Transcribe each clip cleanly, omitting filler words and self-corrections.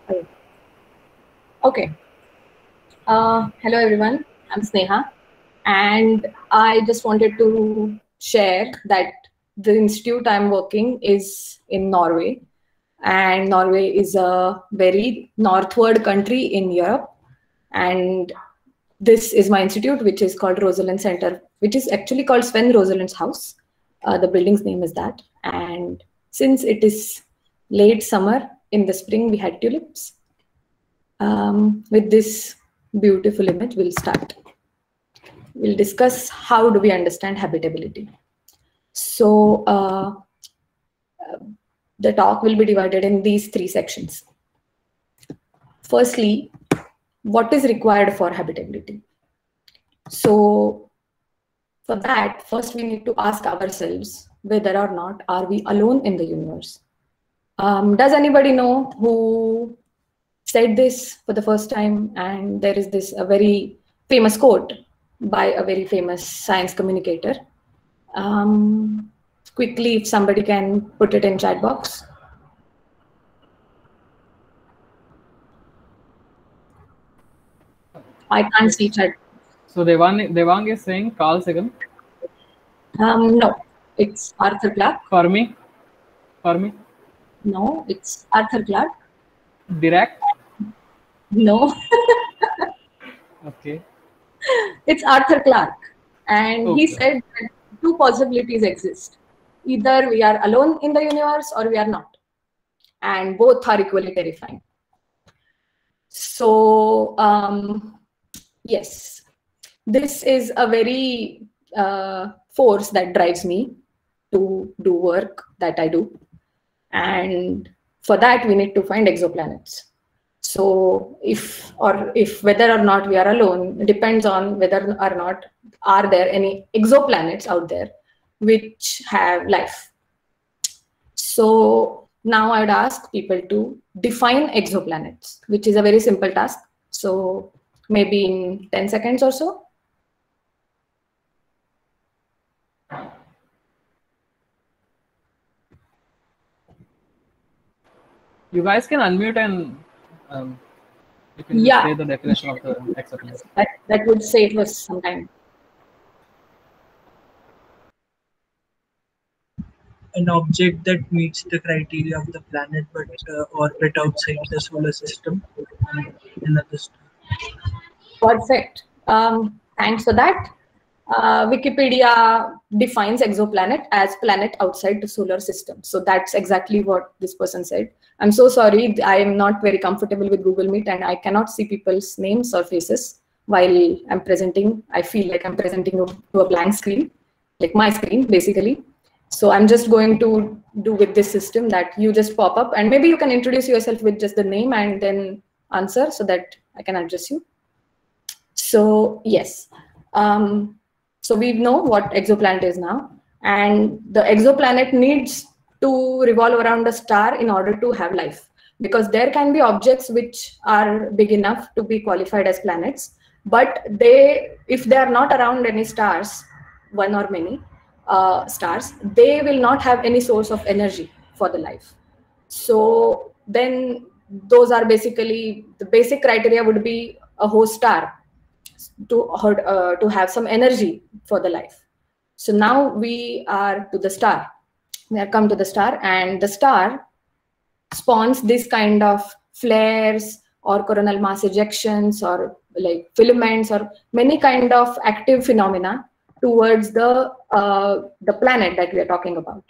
Okay. Hello everyone. I'm Sneha, and I just wanted to share that the institute I'm working is in Norway, and Norway is a very northward country in Europe, and this is my institute, which is called Rosalind Center, which is actually called Sven Rosalind's house. The building's name is that, and since it is late summer, in the spring we had tulips. With this beautiful image, we'll start. We'll discuss how do we understand habitability. So the talk will be divided in these three sections. Firstly, what is required for habitability? So for that, first we need to ask ourselves whether or not are we alone in the universe. Does anybody know who said this for the first time? And there is this a very famous quote by a very famous science communicator. Quickly, if somebody can put it in chat box. I can't see chat. So Devang is saying Carl Sagan. No, it's Arthur Clarke. Fermi. No, it's Arthur Clarke. Dirac. No. Okay. It's Arthur Clarke, and Okay. he said that two possibilities exist. Either we are alone in the universe or we are not, and both are equally terrifying. So yes, this is a very force that drives me to do work that I do, and for that we need to find exoplanets. So if whether or not we are alone depends on whether or not are there any exoplanets out there which have life. So now I would ask people to define exoplanets, which is a very simple task. So maybe in 10 seconds or so. You guys can unmute and you can just say the definition of the exoplanet. That would save us some time. An object that meets the criteria of the planet but orbit outside the solar system and another star. Perfect. Thanks for that. Wikipedia defines exoplanet as planet outside the solar system. So that's exactly what this person said. I'm so sorry. I am not very comfortable with Google Meet and I cannot see people's names or faces while I'm presenting. I feel like I'm presenting to a blank screen, like my screen, basically. So I'm just going to do with this system that you just pop up and maybe you can introduce yourself with just the name and then answer so that I can address you. So yes. So we know what exoplanet is now, and the exoplanet needs to revolve around a star in order to have life, because there can be objects which are big enough to be qualified as planets, but if they are not around any stars, one or many stars, they will not have any source of energy for the life. So then those are basically the basic criteria would be a host star to have some energy for the life. So now we are to the star. We are come to the star, and the star spawns this kind of flares or coronal mass ejections or like filaments or many kind of active phenomena towards the planet that we are talking about.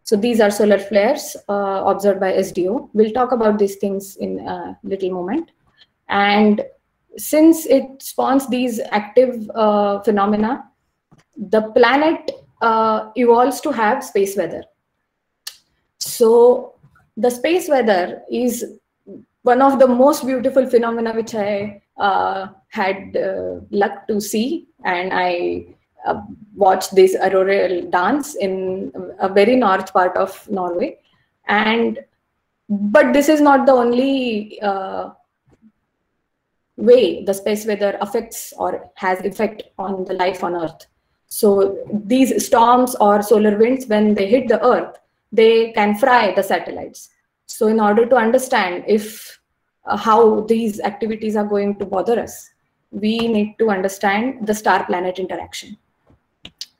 So these are solar flares observed by SDO. We'll talk about these things in a little moment. And since it spawns these active phenomena, the planet evolves to have space weather. So the space weather is one of the most beautiful phenomena which I had luck to see, and I watched this auroral dance in a very north part of Norway. But this is not the only way the space weather affects or has effect on the life on Earth. So these storms or solar winds, when they hit the Earth, they can fry the satellites. So in order to understand if how these activities are going to bother us, we need to understand the star-planet interaction.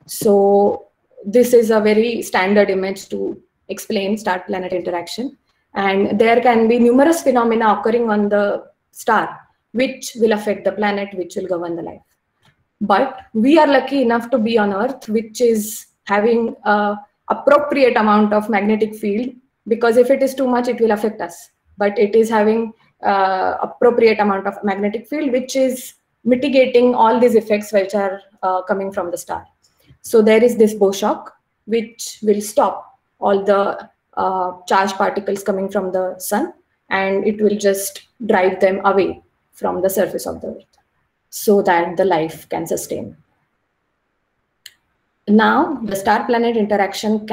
So this is a very standard image to explain star-planet interaction. And there can be numerous phenomena occurring on the star, which will affect the planet, which will govern the life. But we are lucky enough to be on Earth, which is having an appropriate amount of magnetic field, because if it is too much, it will affect us. But it is having appropriate amount of magnetic field, which is mitigating all these effects which are coming from the star. So there is this bow shock, which will stop all the charged particles coming from the sun, and it will just drive them away from the surface of the Earth, so that the life can sustain. Now, the star-planet interaction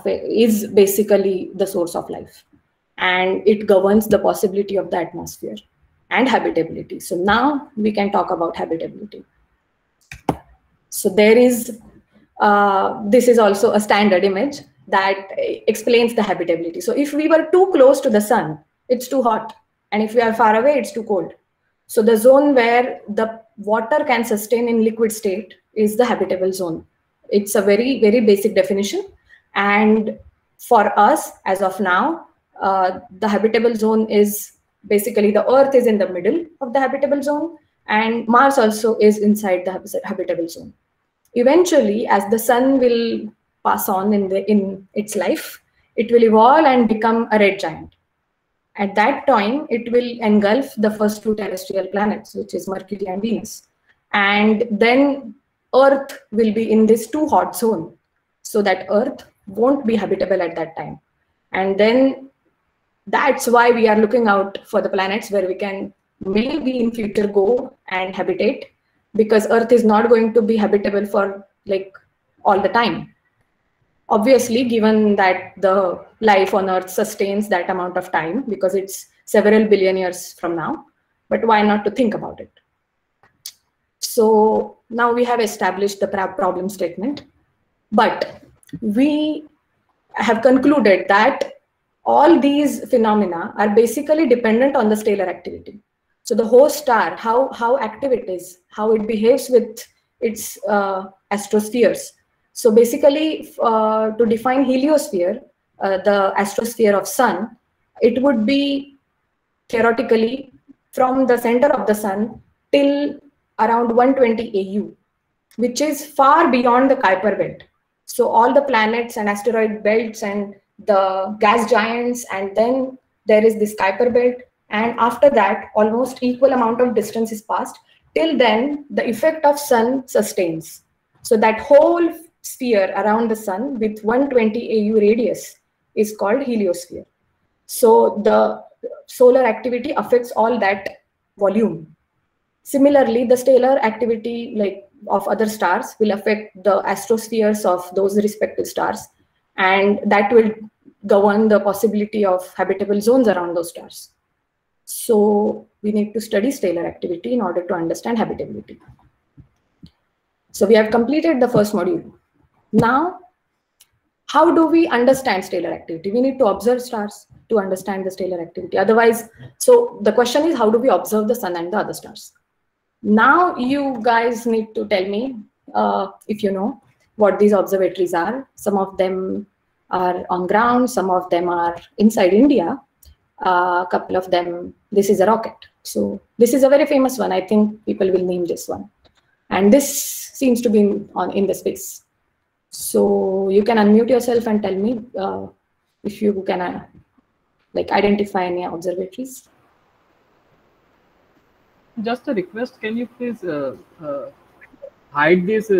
is basically the source of life, and it governs the possibility of the atmosphere and habitability. So now we can talk about habitability. So there is, this is also a standard image that explains the habitability. So if we were too close to the sun, it's too hot. And if we are far away, it's too cold. So the zone where the water can sustain in liquid state is the habitable zone. It's a very, very basic definition. And for us, as of now, the habitable zone is basically the Earth is in the middle of the habitable zone, and Mars also is inside the habitable zone. Eventually, as the sun will pass on in its life, it will evolve and become a red giant. At that time, it will engulf the first two terrestrial planets, which is Mercury and Venus. And then Earth will be in this too hot zone, so that Earth won't be habitable at that time. And then that's why we are looking out for the planets where we can maybe in future go and habitate, because Earth is not going to be habitable for like all the time. Obviously, given that the life on Earth sustains that amount of time, because it's several billion years from now, but why not to think about it? So now we have established the problem statement, but we have concluded that all these phenomena are basically dependent on the stellar activity. So the host star, how active it is, how it behaves with its astrospheres. So basically, to define heliosphere, the astrosphere of sun, it would be theoretically from the center of the sun till around 120 AU, which is far beyond the Kuiper belt. So all the planets and asteroid belts and the gas giants, and then there is this Kuiper belt. And after that, almost equal amount of distance is passed. Till then, the effect of sun sustains. So that whole sphere around the sun with 120 AU radius is called heliosphere. So the solar activity affects all that volume. Similarly, the stellar activity like of other stars will affect the astrospheres of those respective stars, and that will govern the possibility of habitable zones around those stars. So we need to study stellar activity in order to understand habitability. So we have completed the first module. Now, how do we understand stellar activity? We need to observe stars to understand the stellar activity. Otherwise, so the question is, how do we observe the sun and the other stars? Now you guys need to tell me if you know what these observatories are. Some of them are on ground, some of them are inside India. A couple of them, this is a rocket. So this is a very famous one. I think people will name this one. And this seems to be in the space. So you can unmute yourself and tell me if you can like identify any observatories. Just a request, can you please hide this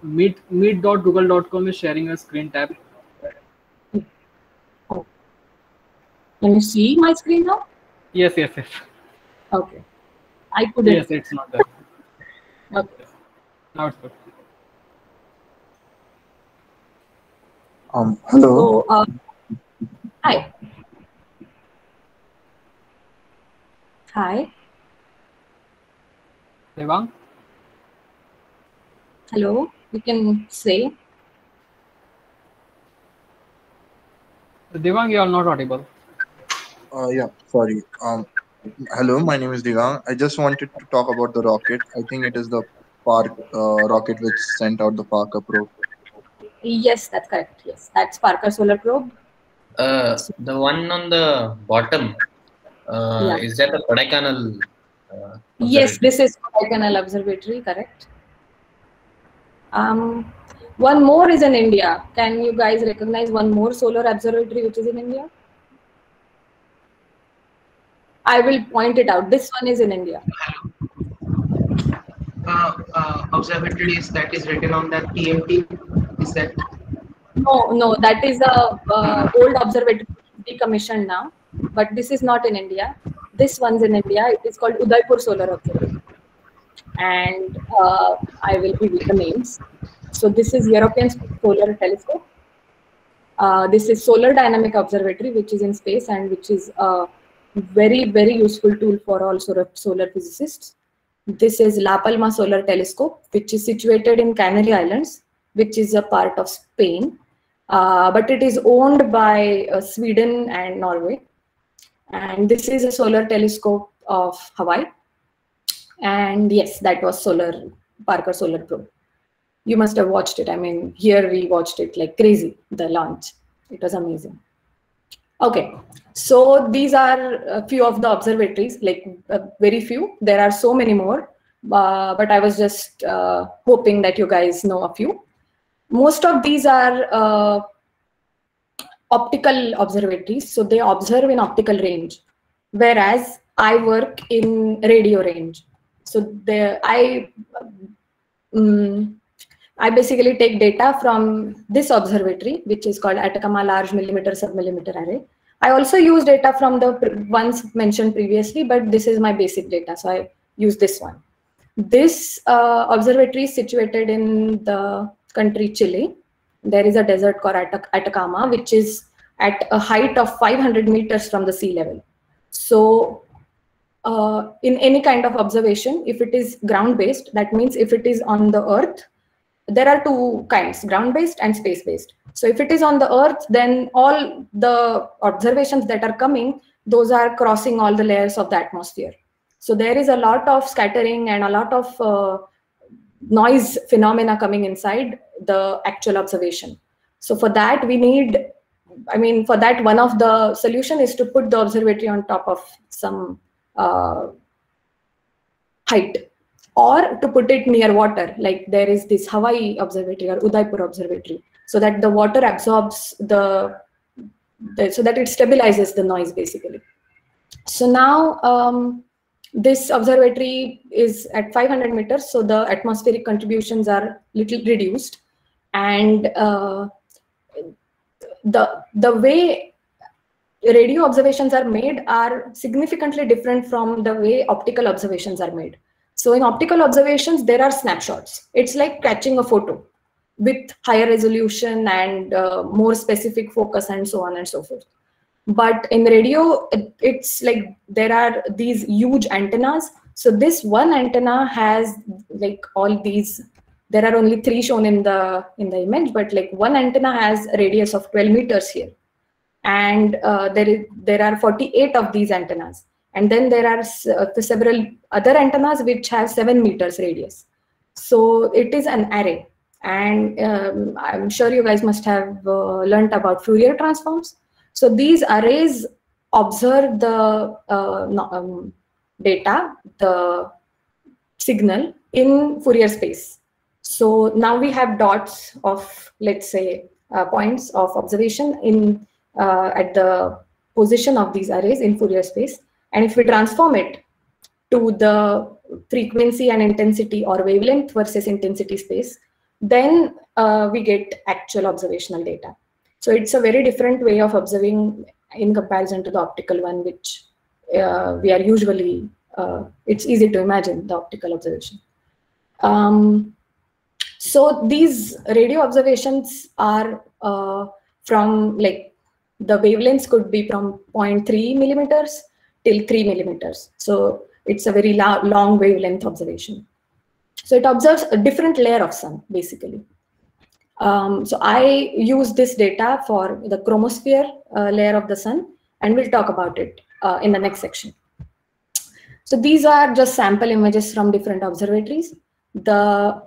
meet.google.com is sharing a screen tab. Oh. Can you see my screen now? Yes. Okay. I couldn't. Yes, it's not there. Okay. Now it's good. Hello. So, hi. Hi. Devang? Hello. You can say. Devang, you are not audible. Yeah, sorry. Hello, my name is Digang. I just wanted to talk about the rocket. I think it is the Park rocket which sent out the Parker probe. Yes, that's correct. Yes, that's Parker Solar Probe. The one on the bottom, Yeah. is that the Kodaikanal? Yes, this is Kodaikanal Observatory, correct. One more is in India. Can you guys recognize one more solar observatory which is in India? I will point it out. This one is in India. Observatories that is written on that TMT, is that? No, that is a old observatory decommissioned now, but this is not in India. This one's in India. It is called Udaipur Solar Observatory, and I will give you the names. So this is European Solar Telescope. This is Solar Dynamic Observatory, which is in space and which is a very, very useful tool for all solar physicists. This is La Palma Solar Telescope, which is situated in Canary Islands, which is a part of Spain, but it is owned by Sweden and Norway. And this is a solar telescope of Hawaii. And yes, that was Parker Solar Probe. You must have watched it. I mean, here we watched it like crazy, the launch. It was amazing. Okay, so these are a few of the observatories, like very few. There are so many more, but I was just hoping that you guys know a few. Most of these are optical observatories, so they observe in optical range, whereas I work in radio range. So I basically take data from this observatory, which is called Atacama Large Millimeter Submillimeter Array. I also use data from the ones mentioned previously, but this is my basic data, so I use this one. This observatory is situated in the country Chile. There is a desert called Atacama, which is at a height of 500 meters from the sea level. So in any kind of observation, if it is ground-based, that means if it is on the Earth, there are two kinds, ground-based and space-based. So if it is on the Earth, then all the observations that are coming, those are crossing all the layers of the atmosphere. So there is a lot of scattering and a lot of noise phenomena coming inside the actual observation. So for that, we need, I mean, for that, one of the solution is to put the observatory on top of some height, or to put it near water, like there is this Hawaii observatory or Udaipur observatory, so that the water absorbs so that it stabilizes the noise basically. So now this observatory is at 500 meters, so the atmospheric contributions are little reduced, and the way radio observations are made are significantly different from the way optical observations are made. So in optical observations, there are snapshots. It's like catching a photo with higher resolution and more specific focus and so on and so forth. But in radio, it's like there are these huge antennas. So this one antenna has like all these, there are only 3 shown in the image, but like one antenna has a radius of 12 meters here. And there are 48 of these antennas. And then there are several other antennas which have 7 meters radius. So it is an array. And I'm sure you guys must have learned about Fourier transforms. So these arrays observe the data, the signal in Fourier space. So now we have dots of, let's say, points of observation in at the position of these arrays in Fourier space. And if we transform it to the frequency and intensity or wavelength versus intensity space, then we get actual observational data. So it's a very different way of observing in comparison to the optical one, which we are usually, it's easy to imagine the optical observation. So these radio observations are from like, the wavelengths could be from 0.3 millimeters till 3 millimeters. So it's a very long wavelength observation. So it observes a different layer of sun, basically. So I use this data for the chromosphere layer of the sun, and we'll talk about it in the next section. So these are just sample images from different observatories. The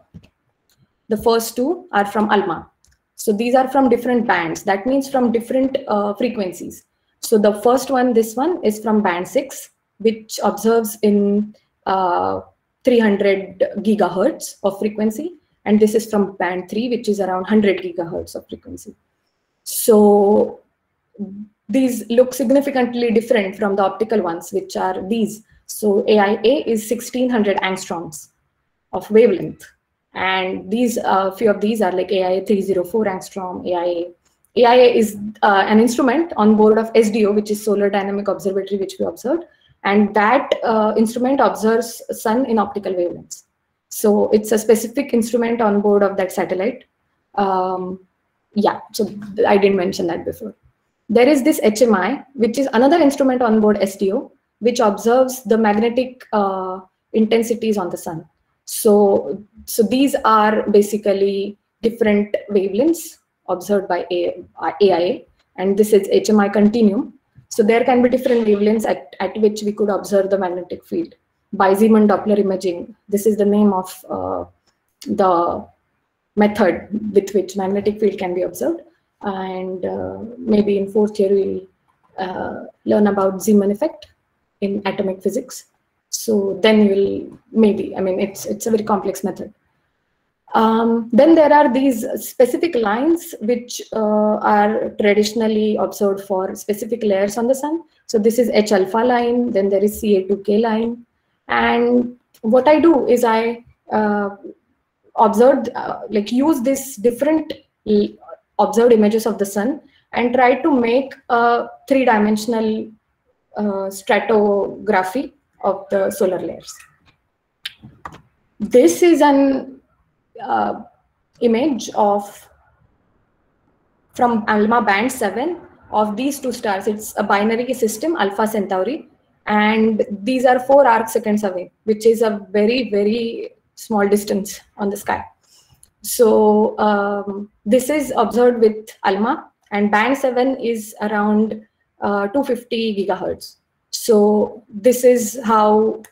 first two are from ALMA. So these are from different bands. That means from different frequencies. So the first one, this one, is from band 6, which observes in 300 gigahertz of frequency. And this is from band 3, which is around 100 gigahertz of frequency. So these look significantly different from the optical ones, which are these. So AIA is 1600 angstroms of wavelength. And these, few of these are like AIA 304 angstrom, AIA. AIA is an instrument on board of SDO, which is Solar Dynamic Observatory, which we observed. And that instrument observes sun in optical wavelengths. So it's a specific instrument on board of that satellite. Yeah, so I didn't mention that before. There is this HMI, which is another instrument on board SDO, which observes the magnetic intensities on the sun. So these are basically different wavelengths observed by AIA, and this is HMI continuum. So there can be different wavelengths at which we could observe the magnetic field. By Zeeman Doppler imaging, this is the name of the method with which magnetic field can be observed. And maybe in fourth year we'll learn about Zeeman effect in atomic physics. So then you'll maybe, I mean, it's a very complex method. Then there are these specific lines which are traditionally observed for specific layers on the sun. So this is H alpha line, then there is Ca2k line. And what I do is I observed, use this different observed images of the sun and try to make a three-dimensional stratigraphy of the solar layers. This is an image from ALMA band 7 of these two stars. It's a binary system, Alpha Centauri, and these are 4 arc seconds away, which is a very, very small distance on the sky. So this is observed with ALMA, and band 7 is around 250 gigahertz. So this is how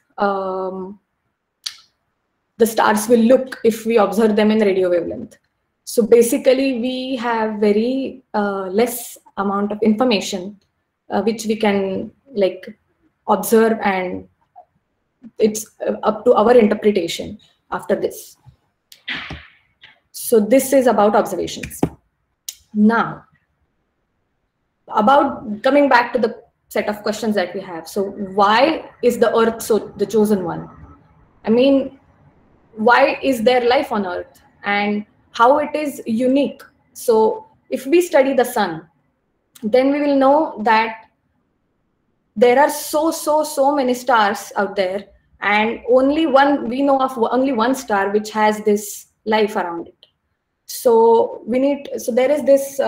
the stars will look if we observe them in radio wavelength. So basically we have very less amount of information which we can observe, and it's up to our interpretation after this. So this is about observations. Now, about coming back to the set of questions that we have. So why is the Earth the chosen one? I mean, why is there life on Earth and how it is unique? So if we study the sun, then we will know that there are so many stars out there, and we know of only one star which has this life around it. So there is this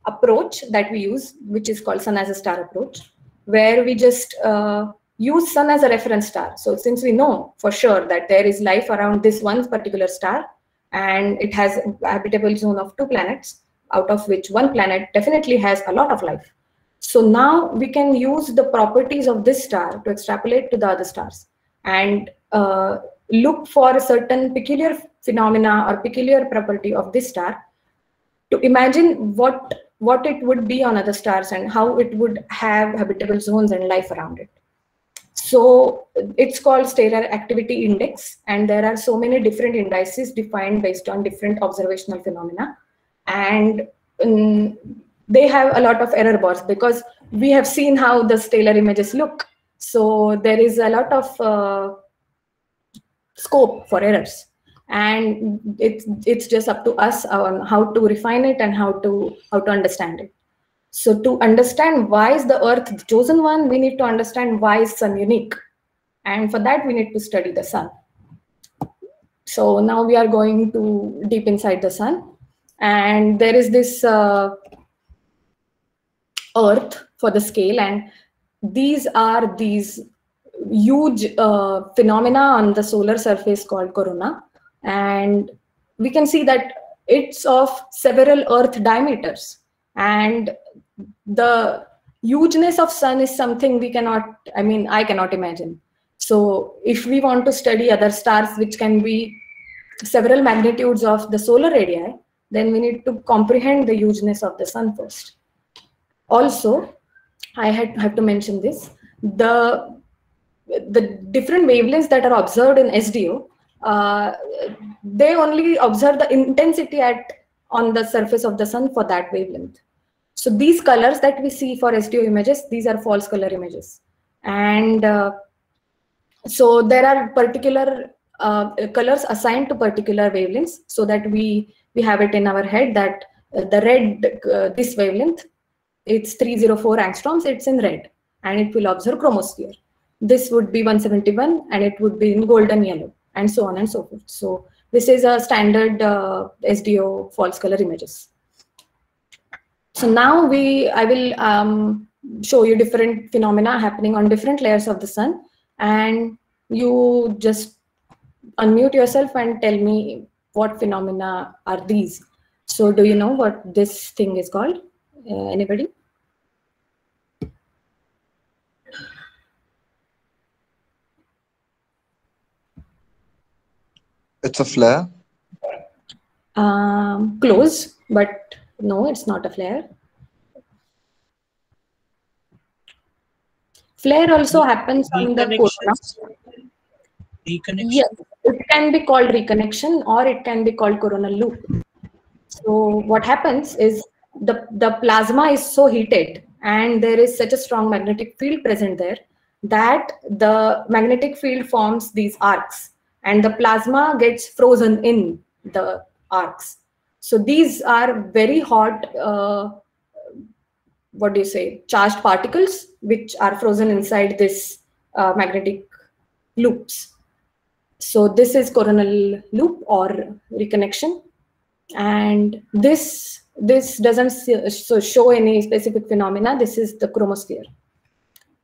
approach that we use, which is called sun as a star approach, where we just use sun as a reference star. So since we know for sure that there is life around this one particular star, and it has a habitable zone of 2 planets, out of which one planet definitely has a lot of life. So now we can use the properties of this star to extrapolate to the other stars and look for a certain peculiar phenomena or peculiar property of this star to imagine what it would be on other stars and how it would have habitable zones and life around it. So it's called stellar activity index, and there are so many different indices defined based on different observational phenomena, and they have a lot of error bars because we have seen how the stellar images look. So there is a lot of scope for errors, and it's just up to us on how to refine it and how to understand it. So to understand why is the Earth the chosen one, we need to understand why is sun unique, and for that we need to study the sun. So now we are going to deep inside the sun, and there is this Earth for the scale, and these are these huge phenomena on the solar surface called corona, and we can see that it's of several Earth diameters, and the hugeness of sun is something I cannot imagine. So if we want to study other stars, which can be several magnitudes of the solar radii, then we need to comprehend the hugeness of the sun first. Also, I have to mention this, the different wavelengths that are observed in SDO, they only observe the intensity on the surface of the sun for that wavelength. So these colors that we see for SDO images, these are false color images. And so there are particular colors assigned to particular wavelengths, so that we have it in our head that the red, this wavelength, it's 304 angstroms, it's in red, and it will observe chromosphere. This would be 171, and it would be in golden yellow, and so on and so forth. So this is a standard SDO false color images. So now I will show you different phenomena happening on different layers of the sun, and you just unmute yourself and tell me what phenomena are these. So do you know what this thing is called? Anybody? It's a flare. Close, but no, it's not a flare. Flare also happens on the corona. Reconnection? Yes, it can be called reconnection, or it can be called coronal loop. So what happens is the plasma is so heated, and there is such a strong magnetic field present there, that the magnetic field forms these arcs, and the plasma gets frozen in the arcs. So these are very hot, what do you say, charged particles, which are frozen inside this magnetic loops. So this is coronal loop or reconnection, and this doesn't show any specific phenomena. This is the chromosphere.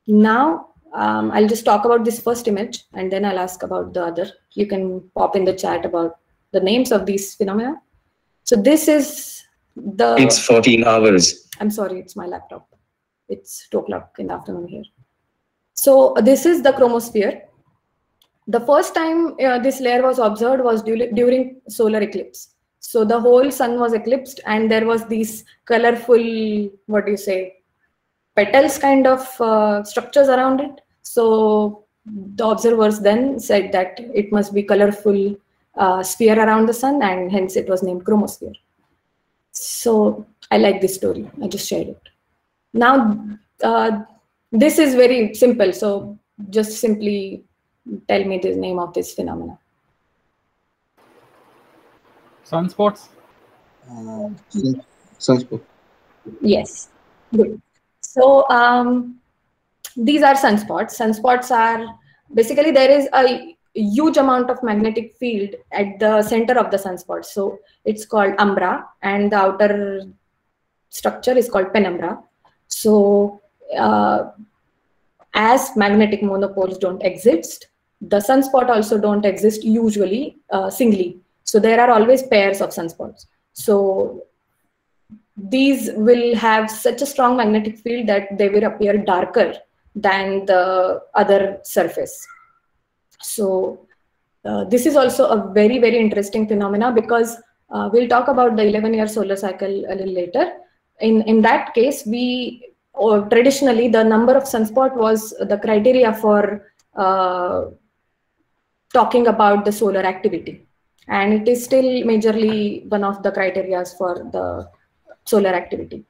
Now I'll just talk about this first image, and then I'll ask about the other. You can pop in the chat about the names of these phenomena. So this is the... It's 14 hours. I'm sorry, it's my laptop. It's 2 o'clock in the afternoon here. So this is the chromosphere. The first time this layer was observed was during solar eclipse. So the whole sun was eclipsed, and there was these colorful, what do you say, petals kind of structures around it. So the observers then said that it must be colorful sphere around the sun, and hence it was named chromosphere. So I like this story. I just shared it. Now, this is very simple. So just simply tell me the name of this phenomena. Sunspots? Sunspot. Yes, good. So these are sunspots. Sunspots are basically, there is a huge amount of magnetic field at the center of the sunspot. So it's called umbra, and the outer structure is called penumbra. So as magnetic monopoles don't exist, the sunspot also don't exist usually singly. So there are always pairs of sunspots. So these will have such a strong magnetic field that they will appear darker than the other surface. So this is also a very, very interesting phenomena, because we'll talk about the 11-year solar cycle a little later. In that case, traditionally the number of sunspot was the criteria for talking about the solar activity, and it is still majorly one of the criteria for the solar activity.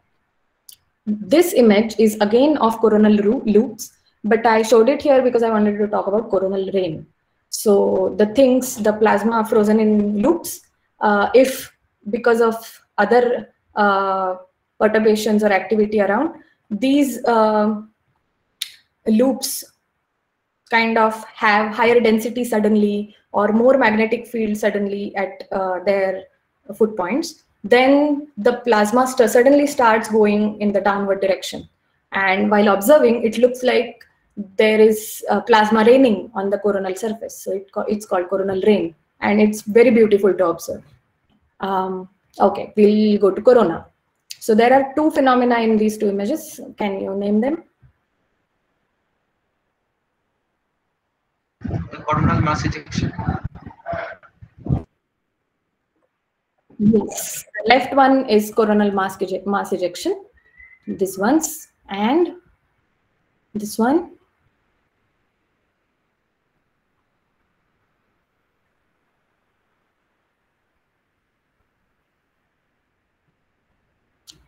This image is again of coronal loops, but I showed it here because I wanted to talk about coronal rain. So the plasma frozen in loops, if because of other perturbations or activity around, these loops kind of have higher density suddenly, or more magnetic field suddenly at their foot points, then the plasma suddenly starts going in the downward direction. And while observing, it looks like there is plasma raining on the coronal surface. So it's called coronal rain, and it's very beautiful to observe. Okay, we'll go to corona. So there are two phenomena in these two images. Can you name them? coronal mass ejection. Yes, the left one is coronal mass ejection. This one's and this one.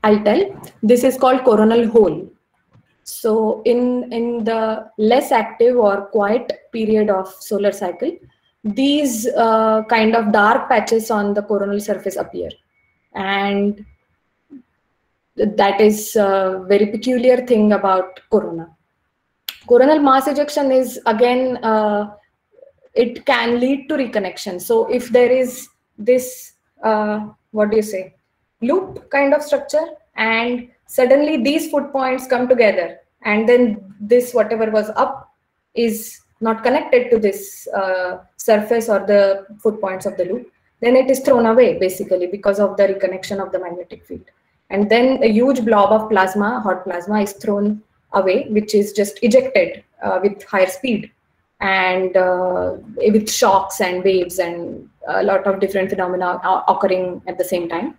I'll tell. This is called coronal hole. So in the less active or quiet period of solar cycle, these kind of dark patches on the coronal surface appear, and that is a very peculiar thing about corona. Coronal mass ejection is again, it can lead to reconnection. So if there is this, what do you say, loop kind of structure, and suddenly these foot points come together, and then this whatever was up is not connected to this surface or the foot points of the loop, then it is thrown away basically because of the reconnection of the magnetic field. And then a huge blob of plasma, hot plasma, is thrown away, which is just ejected with higher speed and with shocks and waves and a lot of different phenomena occurring at the same time.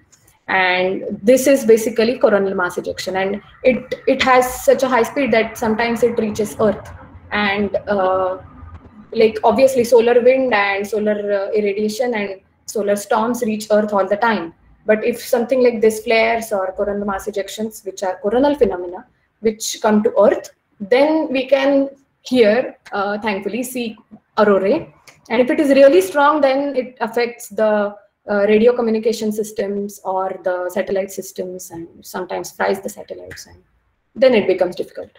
And this is basically coronal mass ejection, and it has such a high speed that sometimes it reaches Earth. And like obviously solar wind and solar irradiation and solar storms reach Earth all the time. But if something like this flares or coronal mass ejections, which are coronal phenomena, which come to Earth, then we can here, thankfully, see aurorae. And if it is really strong, then it affects the radio communication systems or the satellite systems, and sometimes fries the satellites, and then it becomes difficult.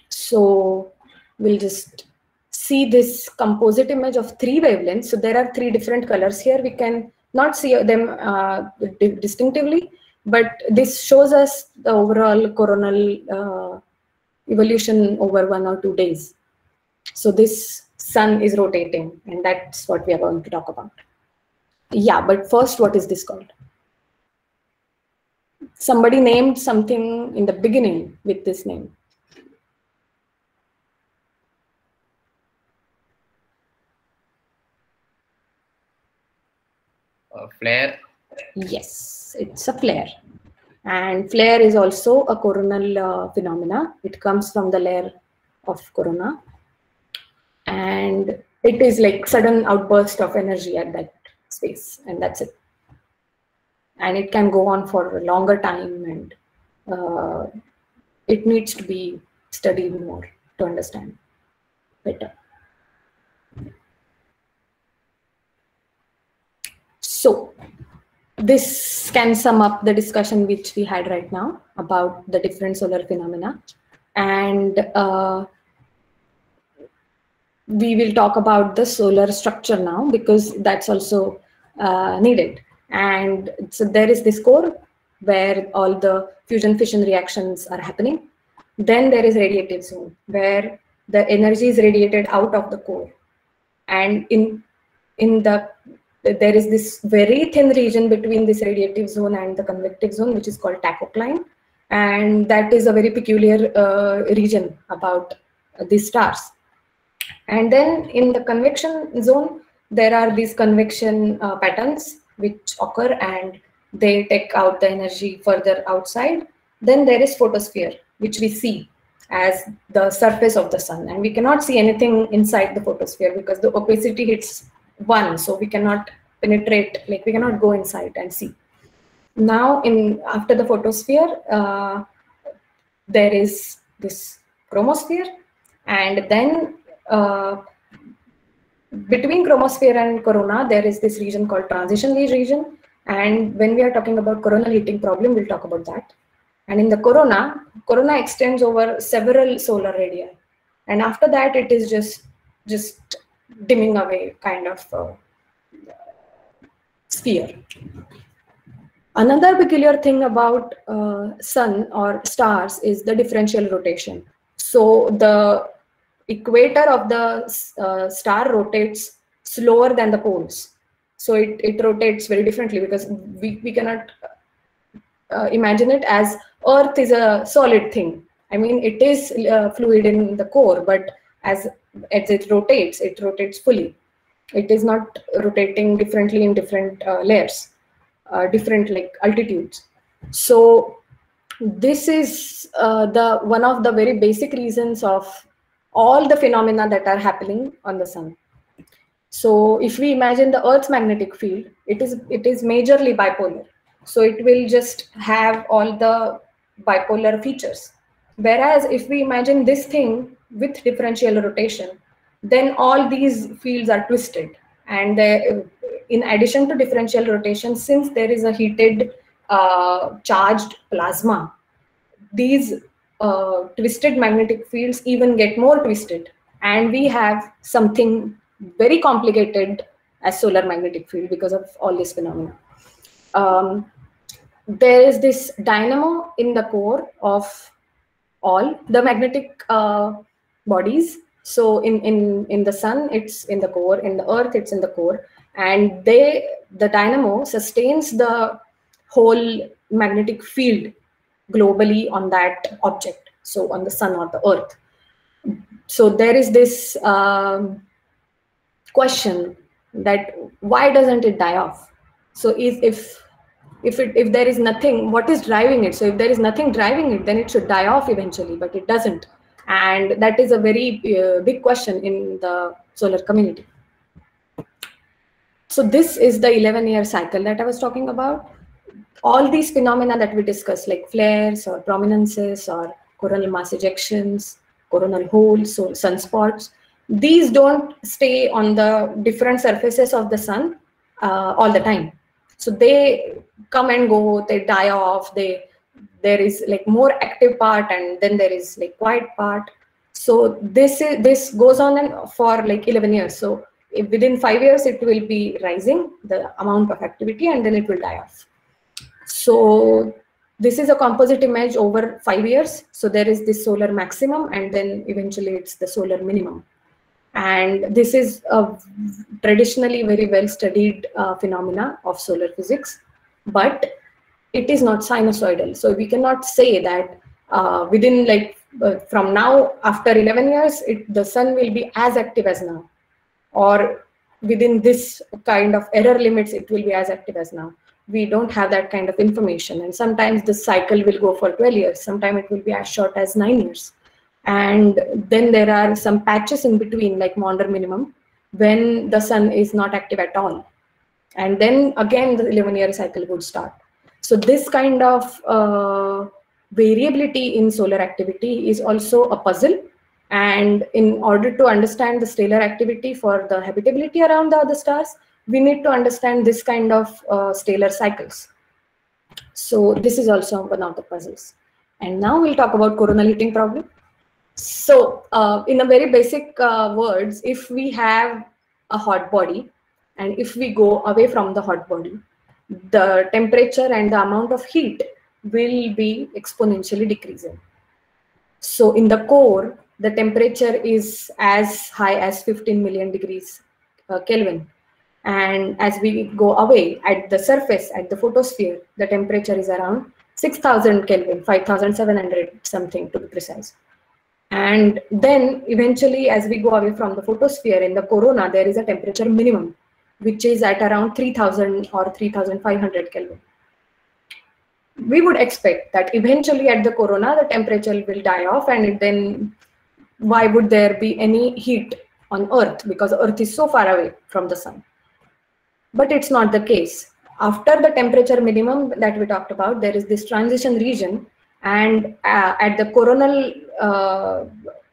So we'll just see this composite image of 3 wavelengths. So there are 3 different colors here. We can not see them distinctively, but this shows us the overall coronal evolution over 1 or 2 days. So this sun is rotating, and that's what we are going to talk about. Yeah, but first, what is this called? Somebody named something in the beginning with this name. Flare. Yes, it's a flare. And flare is also a coronal phenomena. It comes from the layer of corona. And it is like sudden outburst of energy at that space, and that's it. And it can go on for a longer time, and it needs to be studied more to understand better. So this can sum up the discussion which we had right now about the different solar phenomena. And we will talk about the solar structure now, because that's also needed. And so there is this core where all the fusion fission reactions are happening. Then there is radiative zone where the energy is radiated out of the core. And there is this very thin region between this radiative zone and the convective zone, which is called tachocline. And that is a very peculiar region about these stars. And then in the convection zone, there are these convection patterns which occur, and they take out the energy further outside. Then there is photosphere, which we see as the surface of the sun. And we cannot see anything inside the photosphere because the opacity hits 1. So we cannot penetrate, like we cannot go inside and see. Now after the photosphere, there is this chromosphere. And then between chromosphere and corona, there is this region called transition region. And when we are talking about coronal heating problem, we'll talk about that. And in the corona extends over several solar radii. And after that, it is just dimming away kind of sphere. Another peculiar thing about sun or stars is the differential rotation. So the equator of the star rotates slower than the poles. So it rotates very differently, because we cannot imagine it as Earth is a solid thing. I mean, it is fluid in the core, but as it rotates fully. It is not rotating differently in different layers, different like altitudes. So this is one of the very basic reasons of all the phenomena that are happening on the sun. So if we imagine the Earth's magnetic field, it is majorly bipolar. So it will just have all the bipolar features. Whereas if we imagine this thing with differential rotation, then all these fields are twisted. And in addition to differential rotation, since there is a heated charged plasma, these twisted magnetic fields even get more twisted. And we have something very complicated as solar magnetic field because of all this phenomena. There is this dynamo in the core of all the magnetic bodies. So in the sun, it's in the core, in the earth, it's in the core. And the dynamo sustains the whole magnetic field globally on that object, so on the sun or the earth. So there is this question that why doesn't it die off? So if there is nothing, what is driving it? So if there is nothing driving it, then it should die off eventually, but it doesn't. And that is a very big question in the solar community. So this is the 11-year cycle that I was talking about. All these phenomena that we discussed, like flares or prominences or coronal mass ejections, coronal holes, so sunspots, these don't stay on the different surfaces of the sun all the time. So they come and go, they die off, there is like more active part and then there is like quiet part. So this goes on and for like 11 years. So within 5 years, it will be rising, the amount of activity, and then it will die off. So this is a composite image over 5 years. So there is this solar maximum and then eventually it's the solar minimum. And this is a traditionally very well studied phenomena of solar physics, but it is not sinusoidal. So we cannot say that within like from now after 11 years, the sun will be as active as now, or within this kind of error limits, it will be as active as now. We don't have that kind of information. And sometimes the cycle will go for 12 years. Sometimes it will be as short as 9 years. And then there are some patches in between, like Maunder minimum, when the sun is not active at all. And then again, the 11-year cycle would start. So this kind of variability in solar activity is also a puzzle. And in order to understand the stellar activity for the habitability around the other stars, we need to understand this kind of stellar cycles. So this is also one of the puzzles. And now we'll talk about coronal heating problem. So in a very basic words, if we have a hot body and if we go away from the hot body, the temperature and the amount of heat will be exponentially decreasing. So in the core, the temperature is as high as 15 million degrees Kelvin. And as we go away at the surface, at the photosphere, the temperature is around 6,000 Kelvin, 5,700 something to be precise. And then eventually, as we go away from the photosphere in the corona, there is a temperature minimum, which is at around 3,000 or 3,500 Kelvin. We would expect that eventually at the corona, the temperature will die off, and then why would there be any heat on Earth? Because Earth is so far away from the sun. But it's not the case. After the temperature minimum that we talked about, there is this transition region, and at the coronal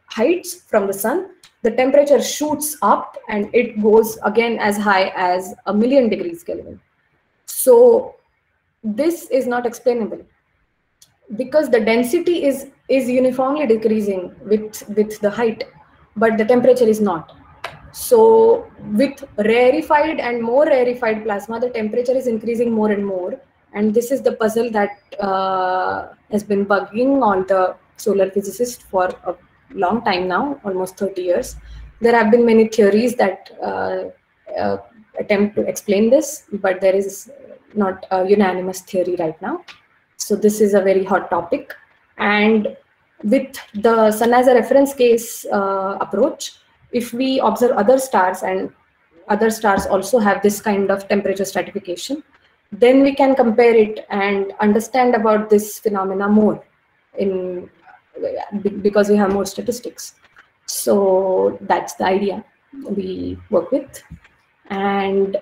heights from the sun, the temperature shoots up and it goes again as high as 1,000,000 degrees Kelvin. So this is not explainable because the density is uniformly decreasing with the height, but the temperature is not. So with rarefied and more rarefied plasma, the temperature is increasing more and more. And this is the puzzle that has been bugging all the solar physicists for a long time now, almost 30 years. There have been many theories that attempt to explain this, but there is not a unanimous theory right now. So this is a very hot topic. And with the sun as a reference case approach, if we observe other stars and other stars also have this kind of temperature stratification, then we can compare it and understand about this phenomena more because we have more statistics. So that's the idea we work with. And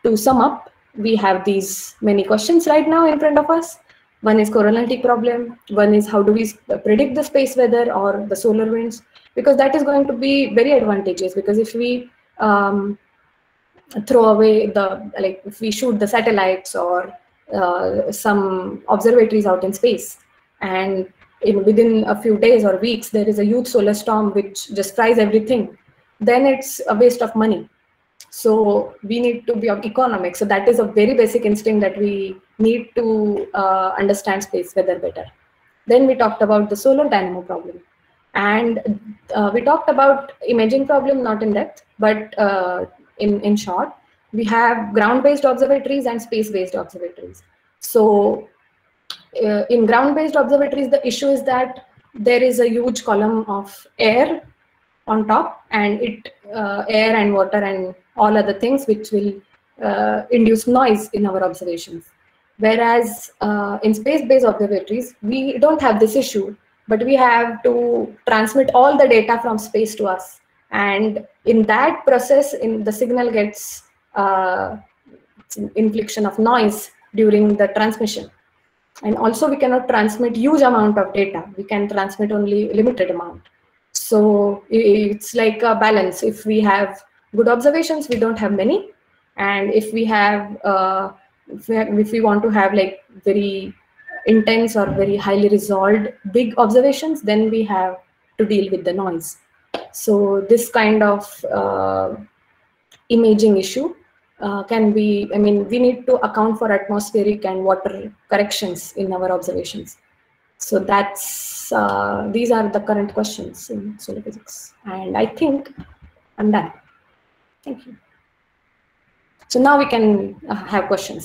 to sum up, we have these many questions right now in front of us. One is coronal T problem. One is how do we predict the space weather or the solar winds? Because that is going to be very advantageous, because if we throw away if we shoot the satellites or some observatories out in space, and within a few days or weeks there is a huge solar storm which just fries everything, then it's a waste of money. So we need to be of economics. So that is a very basic instinct, that we need to understand space weather better. Then we talked about the solar dynamo problem, and we talked about imaging problem, not in depth, but in short, we have ground-based observatories and space-based observatories. So in ground-based observatories, the issue is that there is a huge column of air on top, and air and water and all other things which will induce noise in our observations. Whereas in space-based observatories, we don't have this issue, but we have to transmit all the data from space to us. And in that process, the signal gets infliction of noise during the transmission. And also we cannot transmit huge amount of data. We can transmit only limited amount. So it's like a balance. If we have good observations, we don't have many. And if we have, if we want to have like very intense or very highly resolved big observations, then we have to deal with the noise. So this kind of imaging issue can be, I mean, we need to account for atmospheric and water corrections in our observations. So that's, these are the current questions in solar physics. And I think I'm done. Thank you. So now we can have questions.